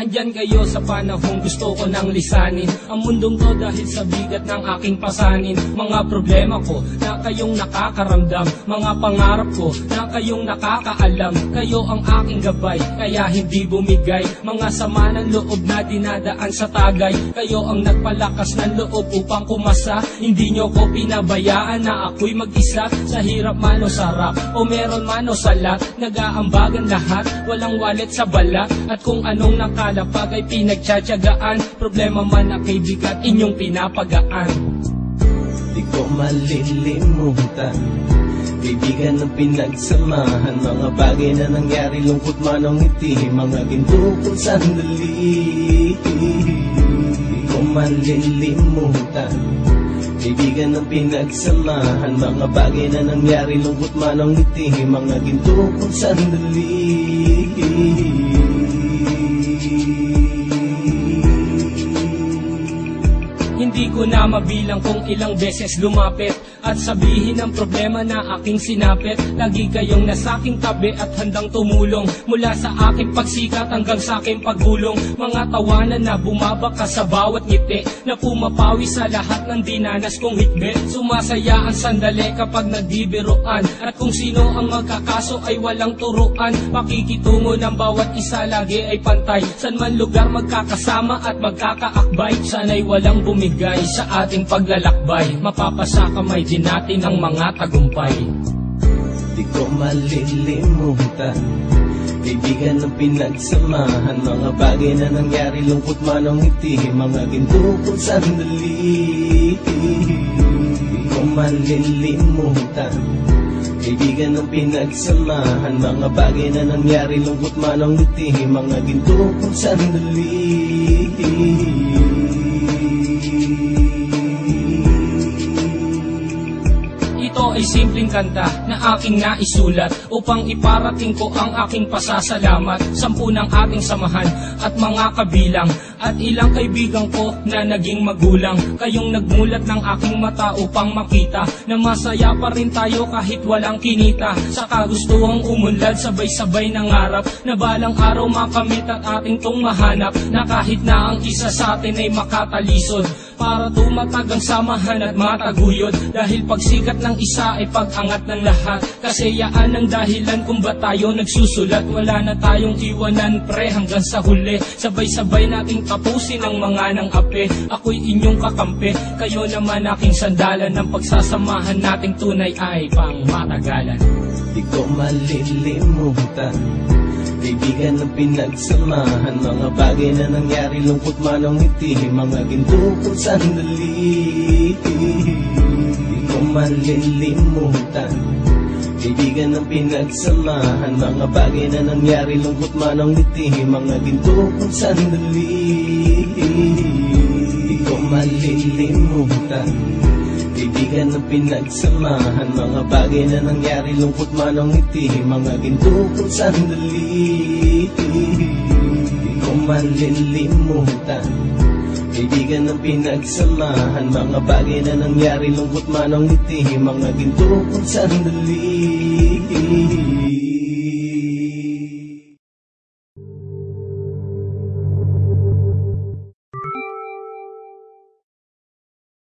Andyan kayo sa panahong gusto ko nang lisanin ang mundong to dahil sa bigat ng aking pasanin. Mga problema ko na kayong nakakaramdam, mga pangarap ko na kayong nakakaalam. Kayo ang aking gabay, kaya hindi bumigay. Mga sama ng loob na dinadaan sa tagay, kayo ang nagpalakas ng loob upang kumasa. Hindi nyo ko pinabayaan na ako'y mag-isa. Sa hirap man o sarap, o meron man o salat, nag-aambagan lahat, walang walet sa balat. At kung anong nakalapag ay pinagtsatsagaan, problema man na kay bigat, inyong pinapagaan. Di ko malilimutan, kaibigan ng pinagsamahan, mga bagay na nangyari, lungkot man o ngiti, mga ginto kong sandali. Di ko malilimutan, kaibigan ng pinagsamahan, mga bagay na nangyari, lungkot man o ngiti, mga ginto kong sandali. Hindi ko na mabilang kung ilang beses lumapit at sabihin ang problema na aking sinapit. Lagi kayong nasa aking tabi at handang tumulong, mula sa aking pagsikat hanggang sa aking paggulong. Mga tawanan na bumabaka sa bawat ngiti, na pumapawi sa lahat ng dinanas kong higpit. Sumasaya ang sandali kapag nagbibiruan, at kung sino ang magkakaso ay walang turuan. Pakikitungo ng bawat isa lagi ay pantay, san man lugar magkakasama at magkakaakbay. Sana'y walang bumigay sa ating paglalakbay, mapapasa kamay din natin ang mga tagumpay. Di ko malilimutan, kaibigan ng pinagsamahan, mga bagay na nangyari, lungkot man o ngiti, mga ginto kong sandali. Di ko malilimutan, kaibigan ng pinagsamahan, mga bagay na nangyari, lungkot man o ngiti, mga ginto kong sandali. Ito ay simpleng kanta na aking naisulat upang iparating ko ang aking pasasalamat. 10 ng ating samahan at mga kabilang, at ilang kaibigan ko na naging magulang. Kayong nagmulat ng aking mata upang makita na masaya pa rin tayo kahit walang kinita. Sa kagustuhang umunlad, sabay-sabay nangarap na balang araw makamit at ating tong mahanap, na kahit na ang isa sa atin ay makatalisod, para tumatag ang samahan at mataguyod. Dahil pagsikat ng isa ay pag-angat ng lahat, kasi yaan ang dahilan kung ba tayo nagsusulat. Wala na tayong iwanan pre hanggang sa huli, sabay-sabay nating tapusin ang mga nang ape. Ako'y inyong kakampi, kayo naman aking sandalan, ng pagsasamahan nating tunay ay pang matagalan. Di ko malilimutan, kaibigan ng pinagsamahan, mga bagay na nangyari, lungkot man o ngiti, mga ginto kong sandali. Di ko malilimutan, kaibigan ng pinagsamahan, mga bagay na nangyari, lungkot man o ngiti, mga ginto kong sandali. Di ko malilimutan, kaibigan ng pinagsamahan, mga bagay na nangyari, lungkot man o ngiti, mga ginto kong sandali. Di ko malilimutan, kaibigan ng pinagsamahan, mga bagay na nangyari, lungkot man o ngiti, mga ginto kong sandali.